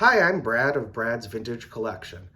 Hi, I'm Brad of Brad's Vintage Collection.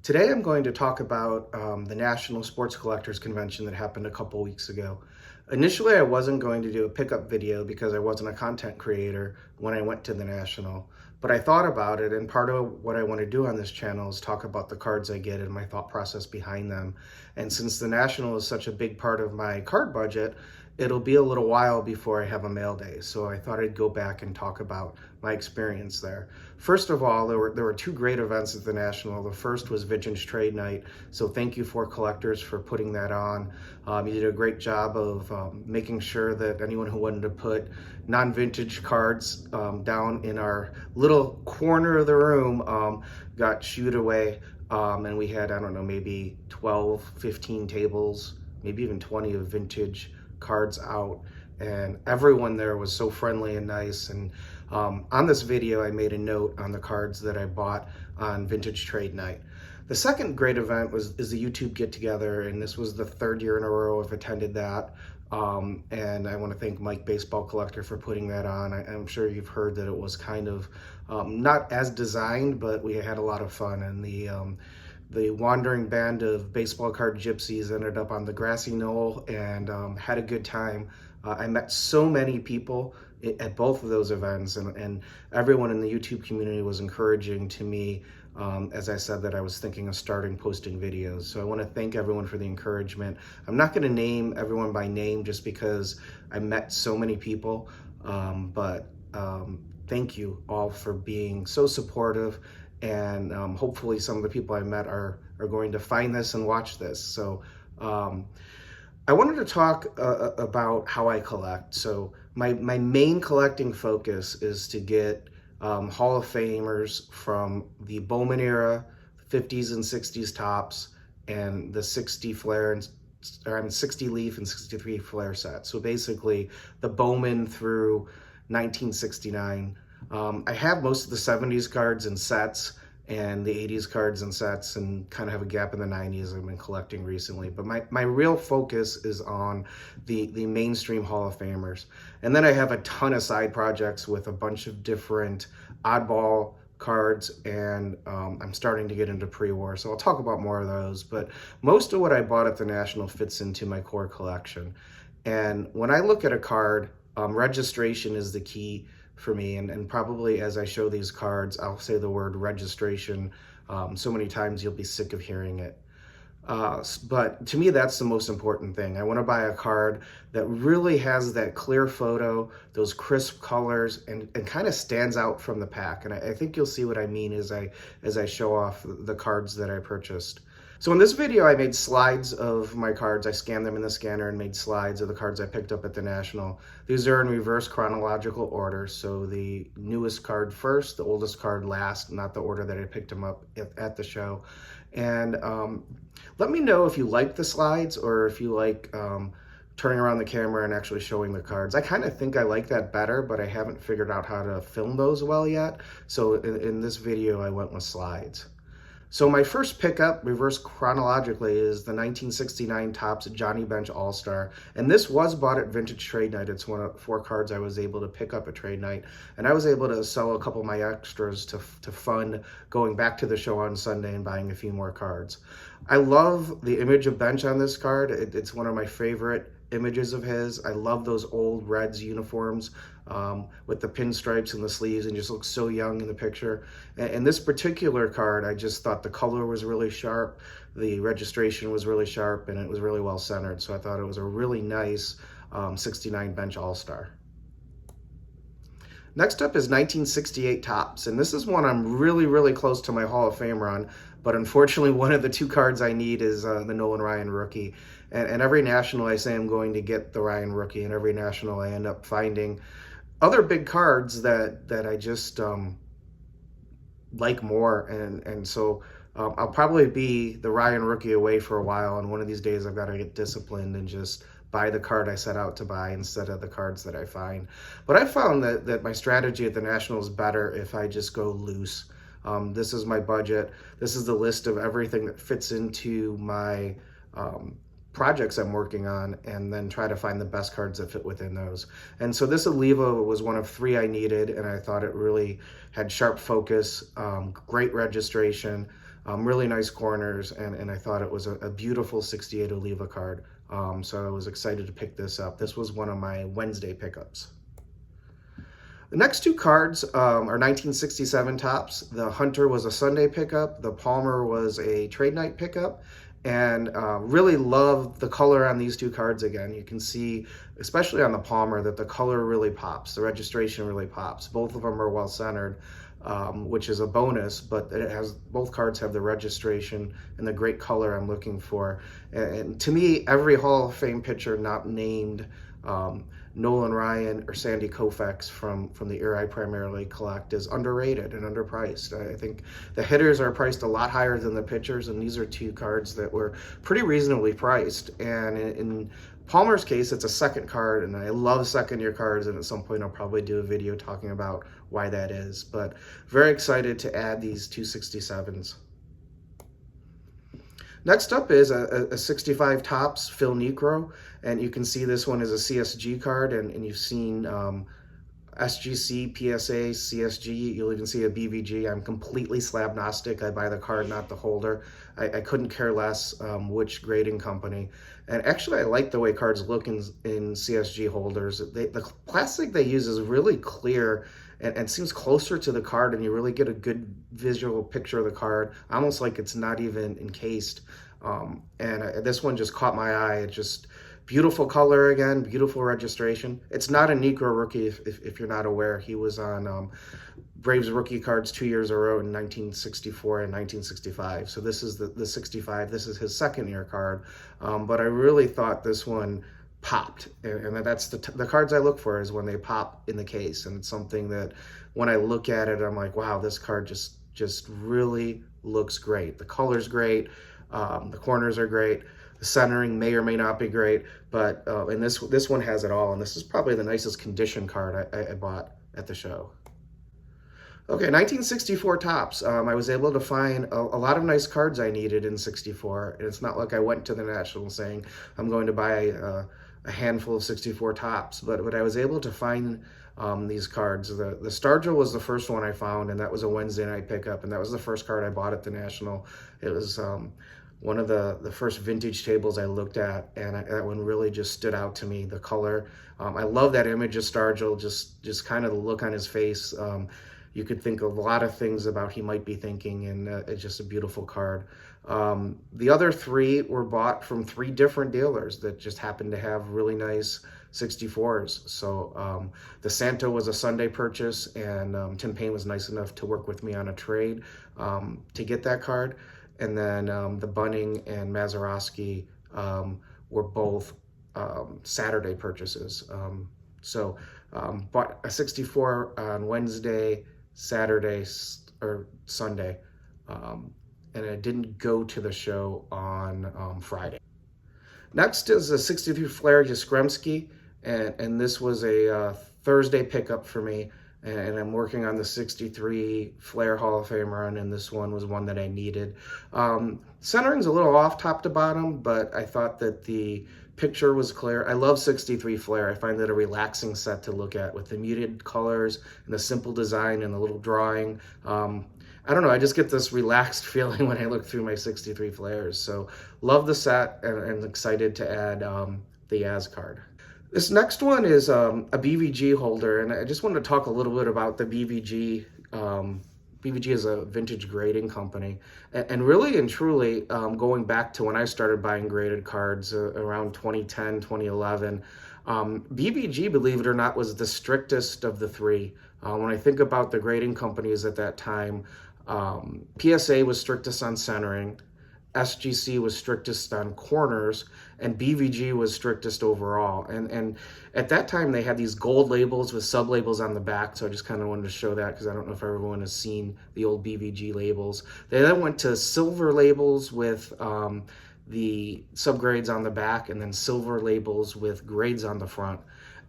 Today I'm going to talk about the National Sports Collectors Convention that happened a couple weeks ago. Initially, I wasn't going to do a pickup video because I wasn't a content creator when I went to the National, but I thought about it, and part of what I want to do on this channel is talk about the cards I get and my thought process behind them. And since the National is such a big part of my card budget, it'll be a little while before I have a mail day, so I thought I'd go back and talk about my experience there. First of all, there were two great events at the National. The first was Vintage Trade Night, so thank you for collectors for putting that on. You did a great job of making sure that anyone who wanted to put non-vintage cards down in our little corner of the room got shooed away, and we had, I don't know, maybe 12, 15 tables, maybe even 20 of vintage cards out, and everyone there was so friendly and nice. And on this video I made a note on the cards that I bought on Vintage Trade Night. The second great event is the YouTube Get Together, and this was the third year in a row I've attended that. And I want to thank Mike Baseball Collector for putting that on. I'm sure you've heard that it was kind of not as designed, but we had a lot of fun, and the wandering band of baseball card gypsies ended up on the grassy knoll and had a good time. I met so many people at both of those events, and everyone in the YouTube community was encouraging to me as I said that I was thinking of starting posting videos. So I want to thank everyone for the encouragement. I'm not going to name everyone by name just because I met so many people, but thank you all for being so supportive. And hopefully some of the people I met are going to find this and watch this. So I wanted to talk about how I collect. So my main collecting focus is to get Hall of Famers from the Bowman era, 50s and 60s tops, and the 60 flare and 60 leaf and 63 flare set. So basically the Bowman through 1969. I have most of the 70s cards in sets and the 80s cards and sets, and kind of have a gap in the 90s I've been collecting recently. But my real focus is on the mainstream Hall of Famers. And then I have a ton of side projects with a bunch of different oddball cards, and I'm starting to get into pre-war, so I'll talk about more of those. But most of what I bought at the National fits into my core collection. And when I look at a card, registration is the key for me, and probably as I show these cards, I'll say the word registration so many times you'll be sick of hearing it. But to me, that's the most important thing. I want to buy a card that really has that clear photo, those crisp colors, and kind of stands out from the pack. And I think you'll see what I mean as I show off the cards that I purchased. So in this video, I made slides of my cards. I scanned them in the scanner and made slides of the cards I picked up at the National. These are in reverse chronological order. So the newest card first, the oldest card last, not the order that I picked them up at the show. And let me know if you like the slides or if you like turning around the camera and actually showing the cards. I kind of think I like that better, but I haven't figured out how to film those well yet. So in this video, I went with slides. So my first pickup, reverse chronologically, is the 1969 Topps Johnny Bench All-Star. And this was bought at Vintage Trade Night. It's one of 4 cards I was able to pick up at Trade Night. And I was able to sell a couple of my extras to fund going back to the show on Sunday and buying a few more cards. I love the image of Bench on this card. It's one of my favorite images of his. I love those old Reds uniforms with the pinstripes and the sleeves, and just looks so young in the picture. And this particular card, I just thought the color was really sharp, the registration was really sharp, and it was really well centered. So I thought it was a really nice 69 Bench All-Star. Next up is 1968 Topps, and this is one I'm really close to my Hall of Fame run, but unfortunately one of the 2 cards I need is the Nolan Ryan rookie. And every National I say I'm going to get the Ryan rookie, and every National I end up finding other big cards that I just like more, and so I'll probably be the Ryan rookie away for a while, and one of these days I've got to get disciplined and just buy the card I set out to buy instead of the cards that I find. But I found that my strategy at the National is better if I just go loose. This is my budget. This is the list of everything that fits into my projects I'm working on and then try to find the best cards that fit within those. And so this Oliva was one of 3 I needed, and I thought it really had sharp focus, great registration, really nice corners, and I thought it was a beautiful 68 Oliva card. So I was excited to pick this up. This was one of my Wednesday pickups. The next 2 cards are 1967 Topps. The Hunter was a Sunday pickup. The Palmer was a trade night pickup. And really love the color on these 2 cards again. You can see, especially on the Palmer, that the color really pops. The registration really pops. Both of them are well centered, which is a bonus, but it has, both cards have the registration and the great color I'm looking for. And to me, every Hall of Fame pitcher not named Nolan Ryan or Sandy Koufax from the era I primarily collect is underrated and underpriced. I think the hitters are priced a lot higher than the pitchers, and these are 2 cards that were pretty reasonably priced. And in Palmer's case, it's a second card, and I love second-year cards, and at some point I'll probably do a video talking about why that is. But very excited to add these 267s. Next up is a 65 Topps Phil Niekro, and you can see this one is a CSG card, and you've seen SGC, PSA, CSG, you'll even see a BVG. I'm completely slab-gnostic. I buy the card, not the holder. I couldn't care less which grading company. And actually, I like the way cards look in CSG holders. The plastic they use is really clear and seems closer to the card, and you really get a good visual picture of the card, almost like it's not even encased. This one just caught my eye. It just beautiful color again, beautiful registration. It's not a Niekro rookie if you're not aware. He was on Braves rookie cards 2 years in a row in 1964 and 1965. So this is the 65. This is his second-year card. But I really thought this one popped, and that's the cards I look for, is when they pop in the case. And it's something that when I look at it, I'm like, wow, this card just really looks great. The color's great, the corners are great, the centering may or may not be great, but and this one has it all. And this is probably the nicest condition card I bought at the show. Okay, 1964 Topps. I was able to find a lot of nice cards I needed in 64. And it's not like I went to the National saying I'm going to buy a handful of 64 Topps, but I was able to find these cards. The Stargell was the first one I found, and that was a Wednesday night pickup, and that was the first card I bought at the National. It was one of the first vintage tables I looked at, and that one really just stood out to me. The color, I love that image of Stargell, just kind of the look on his face. You could think of a lot of things about he might be thinking, and it's just a beautiful card. The other 3 were bought from 3 different dealers that just happened to have really nice 64s. So the Santo was a Sunday purchase, and Tim Payne was nice enough to work with me on a trade to get that card. And then the Bunning and Mazeroski were both Saturday purchases. So bought a 64 on Wednesday, Saturday, or Sunday, and I didn't go to the show on Friday. Next is a 63 Flair Yastrzemski, and this was a Thursday pickup for me, and I'm working on the 63 Flair Hall of Fame run, and this one was one that I needed. Centering's a little off top to bottom, but I thought that the picture was clear. I love 63 Flair. I find it a relaxing set to look at with the muted colors and the simple design and the little drawing. I don't know, I just get this relaxed feeling when I look through my 63 Flairs. So love the set, and excited to add the Yaz card. This next one is a BVG holder, and I just wanted to talk a little bit about the BVG. BVG is a vintage grading company, and really and truly, going back to when I started buying graded cards around 2010, 2011, BVG, believe it or not, was the strictest of the 3. When I think about the grading companies at that time, PSA was strictest on centering, SGC was strictest on corners, and BVG was strictest overall. And at that time, they had these gold labels with sub-labels on the back, so I just kind of wanted to show that because I don't know if everyone has seen the old BVG labels. They then went to silver labels with the subgrades on the back, and then silver labels with grades on the front.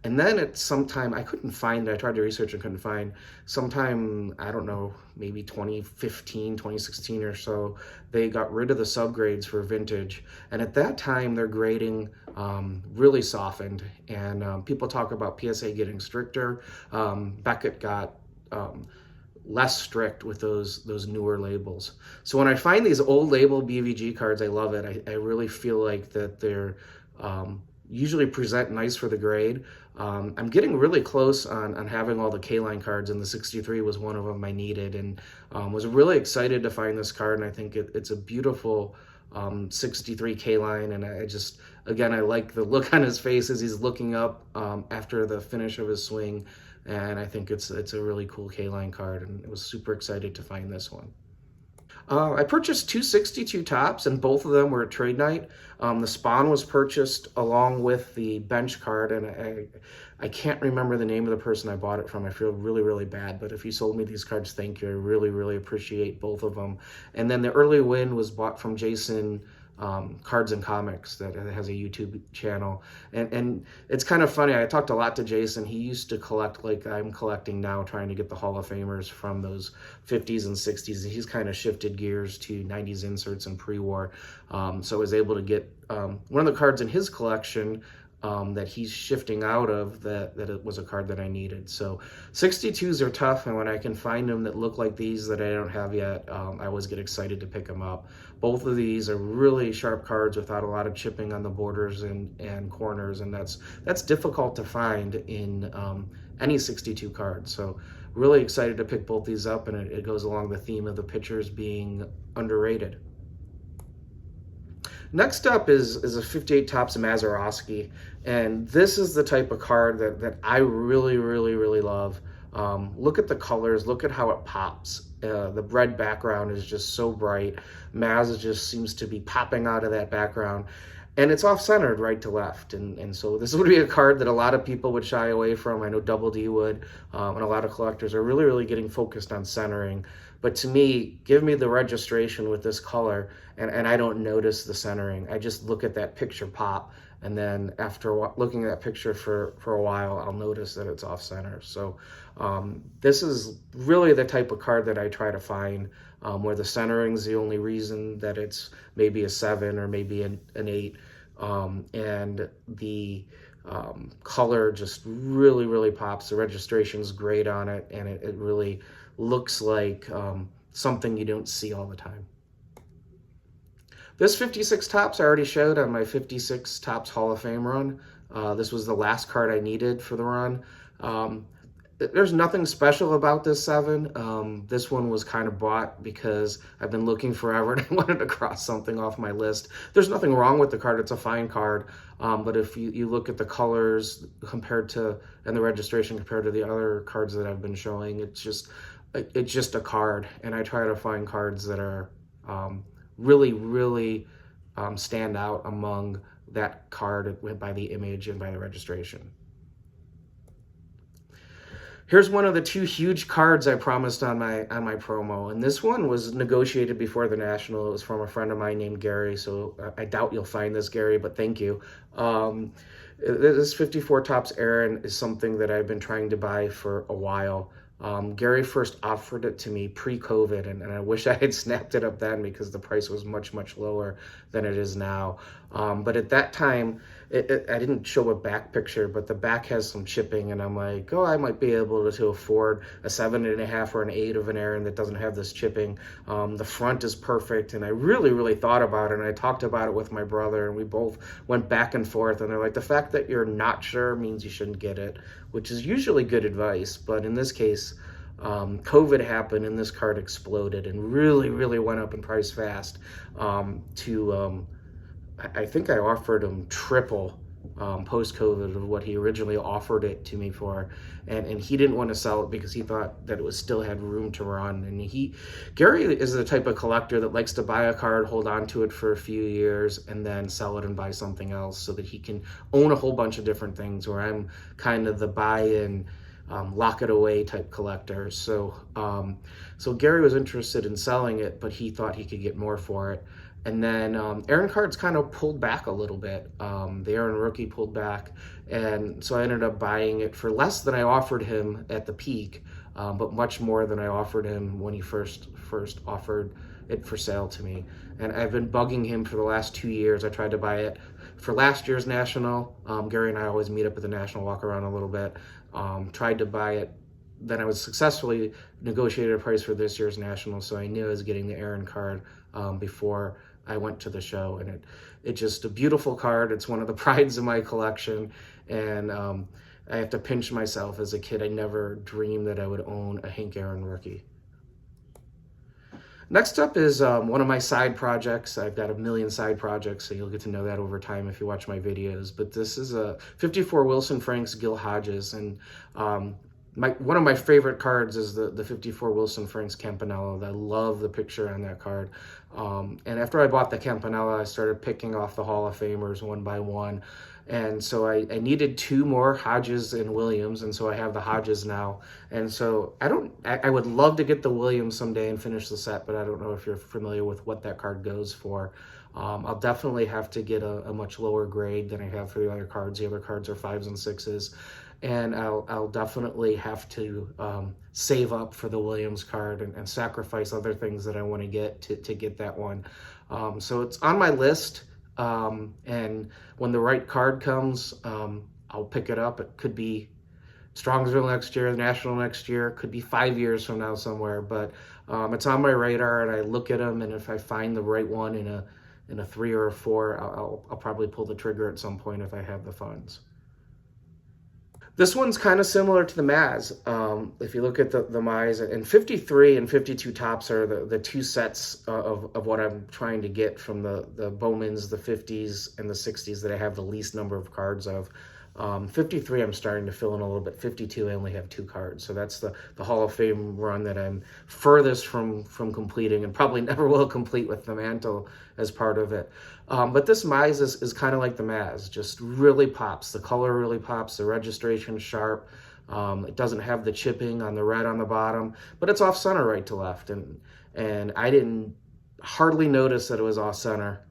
And then at some time, I couldn't find, I tried to research and couldn't find, sometime, I don't know, maybe 2015, 2016 or so, they got rid of the subgrades for vintage. And at that time, their grading really softened. And people talk about PSA getting stricter. Beckett got less strict with those newer labels. So when I find these old label BVG cards, I love it. I really feel like that they're usually present nice for the grade. I'm getting really close on having all the K-line cards, and the 63 was one of them I needed, and was really excited to find this card, and I think it's a beautiful 63 K-line, and I just, again, I like the look on his face as he's looking up after the finish of his swing, and I think it's a really cool K-line card, and I was super excited to find this one. I purchased 262 tops, and both of them were at trade night. The Spawn was purchased along with the bench card, and I can't remember the name of the person I bought it from. I feel really, really bad, but if you sold me these cards, thank you. I really, really appreciate both of them. And then the early win was bought from Jason Cards and Comics, that has a YouTube channel, and it's kind of funny. I talked a lot to Jason. He used to collect like I'm collecting now, trying to get the Hall of Famers from those 50s and 60s. He's kind of shifted gears to 90s inserts and pre-war, so I was able to get one of the cards in his collection that he's shifting out of, that it was a card that I needed. So 62s are tough, and when I can find them that look like these that I don't have yet, I always get excited to pick them up. Both of these are really sharp cards without a lot of chipping on the borders and corners, and that's difficult to find in any 62 card. So really excited to pick both these up, and it goes along the theme of the pitchers being underrated. Next up is a 58 Topps Mazeroski, and this is the type of card that I really, really, really love. Look at the colors, look at how it pops. The red background is just so bright. Maz just seems to be popping out of that background. And it's off-centered right to left, and so this would be a card that a lot of people would shy away from. I know Double D would, and a lot of collectors are really, really getting focused on centering. But to me, give me the registration with this color, and I don't notice the centering. I just look at that picture pop, and then after looking at that picture for a while, I'll notice that it's off-center. So this is really the type of card that I try to find, where the centering is the only reason that it's maybe a 7 or maybe an 8, and the color just really, really pops. The registration's great on it, and it really looks like something you don't see all the time. This 56 Topps I already showed on my 56 Topps Hall of Fame run. This was the last card I needed for the run. There's nothing special about this 7. This one was kind of bought because I've been looking forever and I wanted to cross something off my list. There's nothing wrong with the card. It's a fine card. But if you look at the colors compared to, and the registration compared to the other cards that I've been showing, it's just a card. And I try to find cards that are really, really stand out among that card by the image and by the registration. Here's one of the 2 huge cards I promised on my promo, and this one was negotiated before the National. It was from a friend of mine named Gary, so I doubt you'll find this, Gary, but thank you. This 54 Topps Aaron is something that I've been trying to buy for a while. Gary first offered it to me pre-COVID, and I wish I had snapped it up then because the price was much, much lower than it is now. But at that time, I didn't show a back picture, but the back has some chipping, and I'm like, oh, I might be able to afford a 7.5 or an 8 of an Aaron that doesn't have this chipping. The front is perfect, and I really, really thought about it, and I talked about it with my brother, and we both went back and forth, and they're like, the fact that you're not sure means you shouldn't get it, which is usually good advice, but in this case, COVID happened and this card exploded and really, really went up in price fast. I think I offered him triple post-COVID of what he originally offered it to me for, and he didn't want to sell it because he thought that it still had room to run. And Gary is the type of collector that likes to buy a card, hold on to it for a few years, and then sell it and buy something else so that he can own a whole bunch of different things, where I'm kind of the buy-in, lock it away type collector. So Gary was interested in selling it, but he thought he could get more for it. And then Aaron cards kind of pulled back a little bit. The Aaron rookie pulled back, and so I ended up buying it for less than I offered him at the peak, but much more than I offered him when he first offered it for sale to me. And I've been bugging him for the last 2 years. I tried to buy it for last year's National. Gary and I always meet up at the National, walk around a little bit. Tried to buy it. Then I was successfully negotiated a price for this year's National, so I knew I was getting the Aaron card before I went to the show. And it's just a beautiful card. It's one of the prides of my collection, and I have to pinch myself. As a kid, I never dreamed that I would own a Hank Aaron rookie. Next up is one of my side projects. I've got a million side projects, so you'll get to know that over time if you watch my videos. But this is a 54 Wilson Franks Gil Hodges, and one of my favorite cards is the 54 Wilson Franks Campanella. I love the picture on that card. And after I bought the Campanella, I started picking off the Hall of Famers one by one. And so I needed 2 more Hodges and Williams, and so I have the Hodges now. And so I would love to get the Williams someday and finish the set, but I don't know if you're familiar with what that card goes for. I'll definitely have to get a much lower grade than I have for the other cards. The other cards are 5s and 6s. And I'll definitely have to save up for the Williams card and sacrifice other things that I want to get to get that one. So it's on my list. And when the right card comes, I'll pick it up. It could be Strongsville next year, the National next year, could be 5 years from now somewhere, but it's on my radar, and I look at them, and if I find the right one in a 3 or a 4, I'll probably pull the trigger at some point if I have the funds. This one's kind of similar to the Maz. If you look at the Maz, and 53 and 52 Topps are the 2 sets of what I'm trying to get from the Bowmans, the 50s, and the 60s that I have the least number of cards of. 53 I'm starting to fill in a little bit. 52 I only have 2 cards, so that's the Hall of Fame run that I'm furthest from completing, and probably never will complete with the Mantle as part of it. But this Mize is kind of like the Maz, just really pops. The color really pops, the registration's sharp. It doesn't have the chipping on the red on the bottom, but it's off center right to left, and I didn't hardly notice that it was off center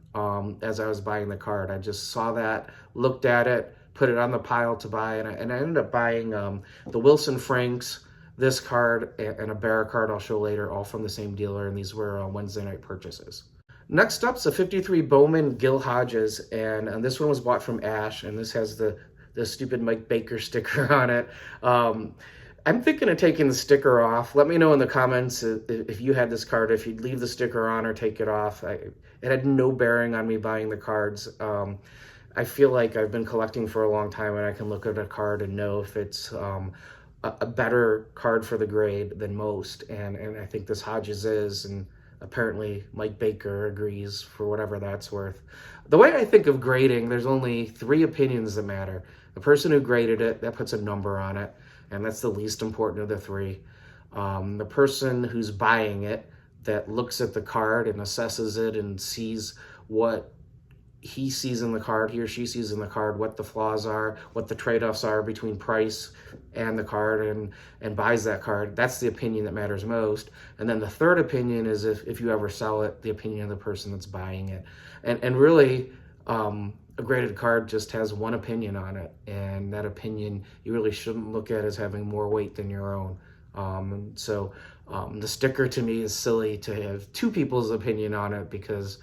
as I was buying the card. I just saw that, looked at it, put it on the pile to buy, and I ended up buying the Wilson Franks, this card, and a Bear card I'll show later, all from the same dealer, and these were Wednesday night purchases. Next up's a 53 Bowman Gil Hodges, and this one was bought from Ash, and this has the stupid Mike Baker sticker on it. I'm thinking of taking the sticker off. Let me know in the comments if you had this card, if you'd leave the sticker on or take it off. It had no bearing on me buying the cards. I feel like I've been collecting for a long time, and I can look at a card and know if it's a better card for the grade than most, and I think this Hodges is, and apparently Mike Baker agrees, for whatever that's worth. The way I think of grading, there's only 3 opinions that matter. The person who graded it, that puts a number on it, and that's the least important of the 3. The person who's buying it, that looks at the card and assesses it and sees what he sees in the card, he or she sees in the card, what the flaws are, what the trade-offs are between price and the card, and buys that card. That's the opinion that matters most. And then the third opinion is if you ever sell it, the opinion of the person that's buying it. And really, a graded card just has one opinion on it, and that opinion you really shouldn't look at as having more weight than your own. So the sticker to me is silly to have 2 people's opinion on it, because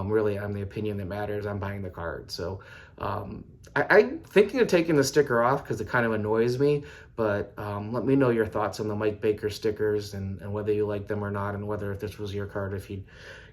really I'm the opinion that matters. I'm buying the card. So I'm thinking of taking the sticker off because it kind of annoys me, but let me know your thoughts on the Mike Baker stickers, and whether you like them or not, and whether if this was your card, if you'd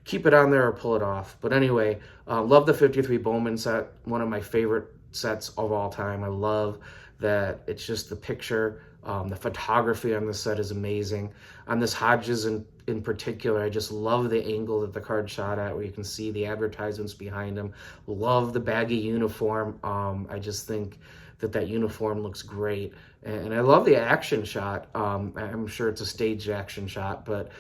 keep it on there or pull it off. But anyway, love the 53 Bowman set, one of my favorite sets of all time. I love that it's just the picture. The photography on this set is amazing. On this Hodges in particular, I just love the angle that the card shot at, where you can see the advertisements behind him. Love the baggy uniform. I just think that uniform looks great. And I love the action shot. I'm sure it's a staged action shot, but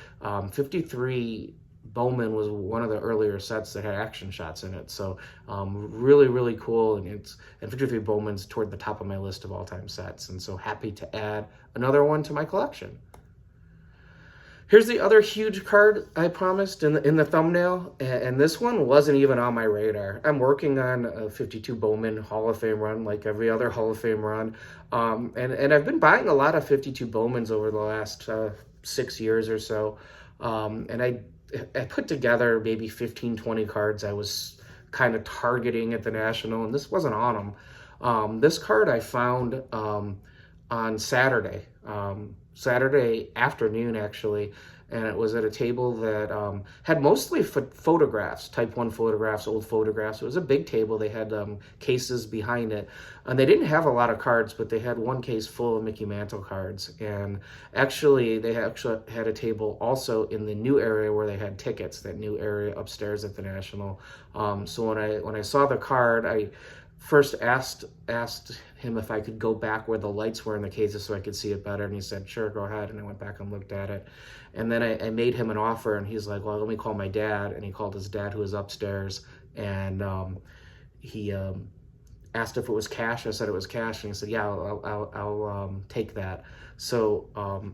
53 Bowman was one of the earlier sets that had action shots in it. So really, really cool. And 53 Bowman's toward the top of my list of all-time sets. And so happy to add another one to my collection. Here's the other huge card I promised in the thumbnail, and this one wasn't even on my radar. I'm working on a 52 Bowman Hall of Fame run, like every other Hall of Fame run, and I've been buying a lot of 52 Bowmans over the last 6 years or so, and I put together maybe 15, 20 cards I was kind of targeting at the National, and this wasn't on them. This card I found on Saturday. Saturday afternoon, actually, and it was at a table that had mostly photographs, Type 1 photographs, old photographs. It was a big table. They had cases behind it, and they didn't have a lot of cards, but they had one case full of Mickey Mantle cards. And actually, they actually had a table also in the new area where they had tickets, that new area upstairs at the National. So when I saw the card, I first asked him if I could go back where the lights were in the cases so I could see it better, and he said, sure, go ahead. And I went back and looked at it, and then I made him an offer, and he's like, well, let me call my dad. And he called his dad, who was upstairs, and he asked if it was cash. I said it was cash, and he said, yeah, I'll take that. So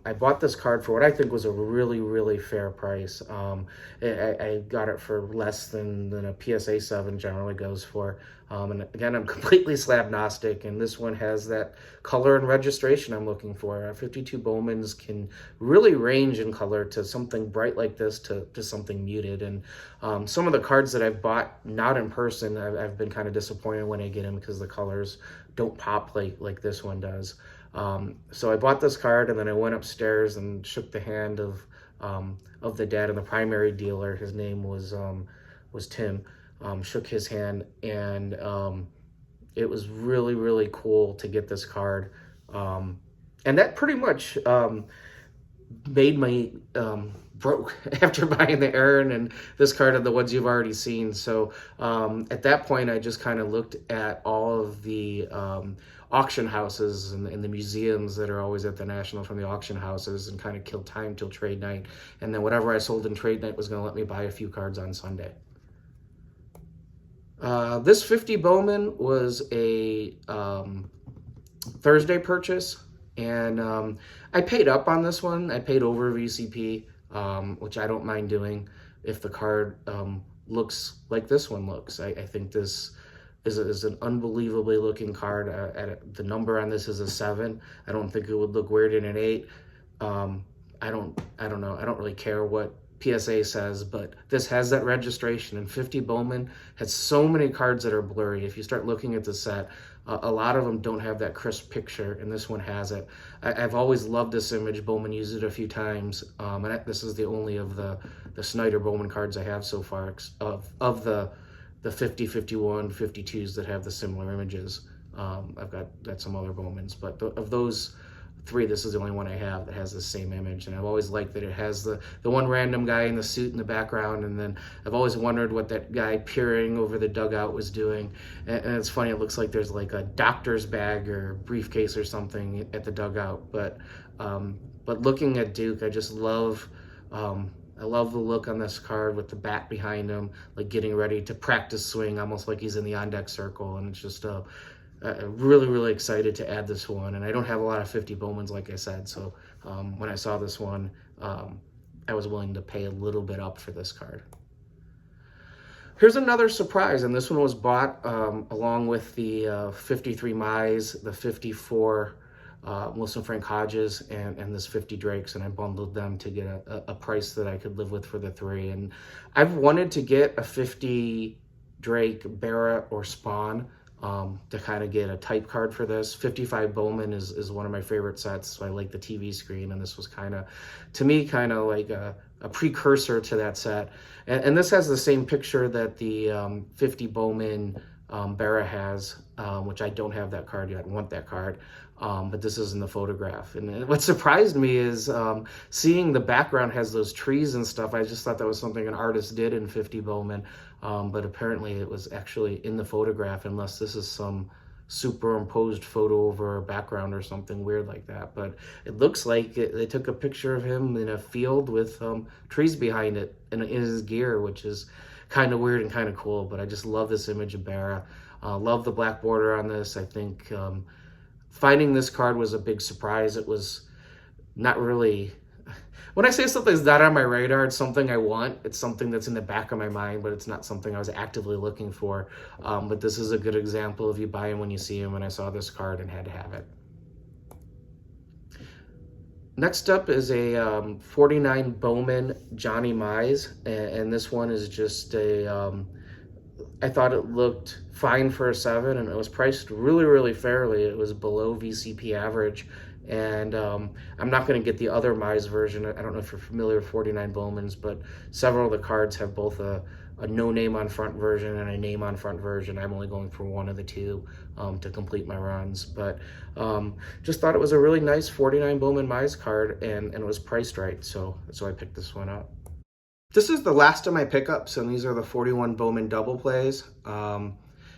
I bought this card for what I think was a really, really fair price. I got it for less than a PSA 7 generally goes for. And again, I'm completely slab-gnostic, and this one has that color and registration I'm looking for. 52 Bowmans can really range in color to something bright like this to something muted. And some of the cards that I've bought not in person, I've been kind of disappointed when I get them because the colors don't pop like this one does. So I bought this card, and then I went upstairs and shook the hand of the dad and the primary dealer. His name was Tim. Shook his hand, and it was really, really cool to get this card. And that pretty much made me broke after buying the Aaron and this card and the ones you've already seen. So at that point, I just kind of looked at all of the auction houses and the museums that are always at the National from the auction houses, and kind of killed time till trade night. And then whatever I sold in trade night was going to let me buy a few cards on Sunday. This 50 Bowman was a Thursday purchase, and I paid up on this one. I paid over VCP, which I don't mind doing if the card looks like this one looks. I think this is an unbelievably looking card. The number on this is a 7. I don't think it would look weird in an 8. I don't know. I don't really care what PSA says, but this has that registration, and 50 Bowman has so many cards that are blurry. If you start looking at the set, a lot of them don't have that crisp picture, and this one has it. I've always loved this image. Bowman used it a few times, and this is the only of the Snyder Bowman cards I have so far of the 50, 51, 52s that have the similar images. I've got some other Bowmans, but of those 3, this is the only one I have that has the same image. And I've always liked that it has the one random guy in the suit in the background, and then I've always wondered what that guy peering over the dugout was doing. And it's funny, it looks like there's like a doctor's bag or briefcase or something at the dugout. But looking at Duke, I just love I love the look on this card with the bat behind him, like getting ready to practice swing, almost like he's in the on-deck circle. And it's just really, really excited to add this one. And I don't have a lot of 50 Bowmans, like I said. So when I saw this one, I was willing to pay a little bit up for this card. Here's another surprise, and this one was bought along with the 53 Mize, the 54 Wilson Frank Hodges, and this 50 Drakes, and I bundled them to get a price that I could live with for the 3. And I've wanted to get a 50 Drake, Barrett, or Spawn to kind of get a type card for this. 55 Bowman is one of my favorite sets, so I like the TV screen, and this was kind of, to me, kind of like a precursor to that set. And this has the same picture that the 50 Bowman Barra has, which I don't have that card yet. I want that card, but this is in the photograph. And what surprised me is seeing the background has those trees and stuff. I just thought that was something an artist did in 50 Bowman, but apparently it was actually in the photograph, unless this is some superimposed photo over a background or something weird like that. But it looks like they took a picture of him in a field with trees behind it in his gear, which is kind of weird and kind of cool. But I just love this image of Barra. Love the black border on this. I think finding this card was a big surprise. It was not really when I say something's not on my radar, it's something I want. It's something that's in the back of my mind, but it's not something I was actively looking for. But this is a good example of you buy them when you see them, and I saw this card and had to have it. Next up is a 49 Bowman Johnny Mize, and this one is just I thought it looked fine for a 7, and it was priced really, really fairly. It was below VCP average, and I'm not going to get the other Mize version. I don't know if you're familiar with 49 Bowmans, but several of the cards have both a no name on front version and a name on front version. I'm only going for one of the two to complete my runs, but just thought it was a really nice 49 Bowman Mize card, and it was priced right, so I picked this one up. This is the last of my pickups, and these are the 41 Bowman double plays.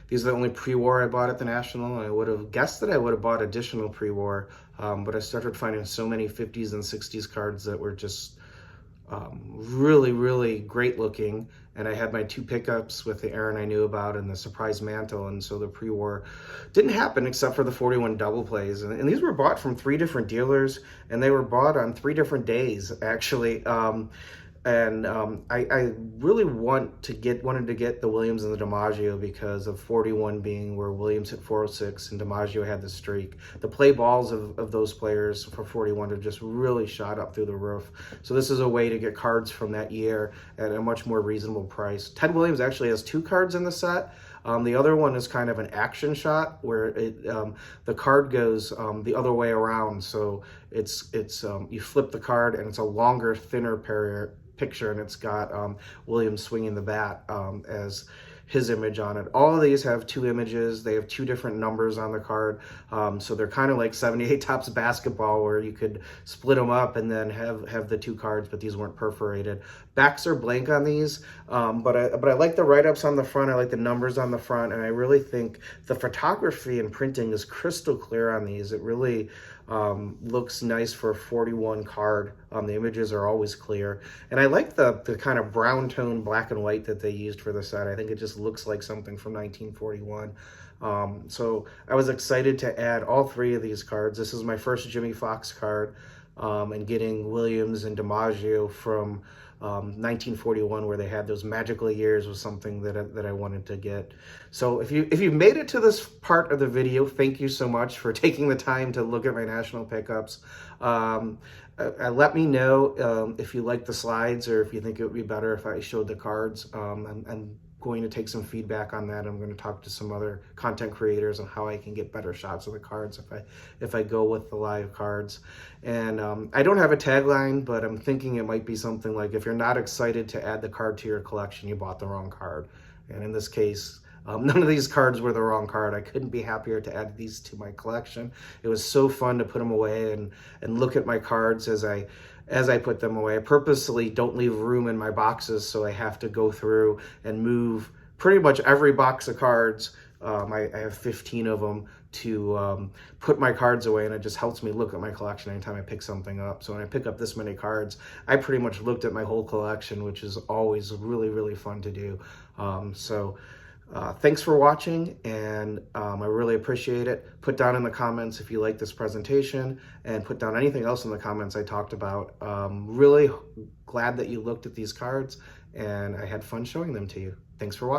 These are the only pre-war I bought at the National. I would have guessed that I would have bought additional pre-war, but I started finding so many 50s and 60s cards that were just really, really great looking. And I had my 2 pickups with the Aaron I knew about and the surprise mantle, and so the pre-war didn't happen except for the 41 double plays. And these were bought from 3 different dealers, and they were bought on 3 different days, actually. I really wanted to get the Williams and the DiMaggio because of 41 being where Williams hit 406 and DiMaggio had the streak. The play balls of those players for 41 have just really shot up through the roof. So this is a way to get cards from that year at a much more reasonable price. Ted Williams actually has 2 cards in the set. The other one is kind of an action shot where the card goes the other way around. So it's you flip the card and it's a longer, thinner picture, and it's got Williams swinging the bat as his image on it. All of these have 2 images. They have 2 different numbers on the card. So they're kind of like 78 Topps basketball, where you could split them up and then have the 2 cards, but these weren't perforated. Backs are blank on these, but I like the write-ups on the front. I like the numbers on the front, and I really think the photography and printing is crystal clear on these. It really looks nice for a 41 card. The images are always clear, and I like the kind of brown tone black and white that they used for the set. I think it just looks like something from 1941. So I was excited to add all 3 of these cards. This is my first Jimmy Fox card, and getting Williams and DiMaggio from 1941, where they had those magical years, was something that I wanted to get. So if you made it to this part of the video, thank you so much for taking the time to look at my National pickups. Let me know if you like the slides, or if you think it would be better if I showed the cards. I'm going to take some feedback on that. I'm going to talk to some other content creators on how I can get better shots of the cards if I go with the live cards. And I don't have a tagline, but I'm thinking it might be something like, if you're not excited to add the card to your collection, you bought the wrong card. And in this case, none of these cards were the wrong card. I couldn't be happier to add these to my collection. It was so fun to put them away and look at my cards as I put them away. I purposely don't leave room in my boxes, so I have to go through and move pretty much every box of cards. I have 15 of them to put my cards away, and it just helps me look at my collection anytime I pick something up. So when I pick up this many cards, I pretty much looked at my whole collection, which is always really, really fun to do. Thanks for watching, and I really appreciate it. Put down in the comments if you like this presentation, and put down anything else in the comments I talked about. Really glad that you looked at these cards, and I had fun showing them to you. Thanks for watching.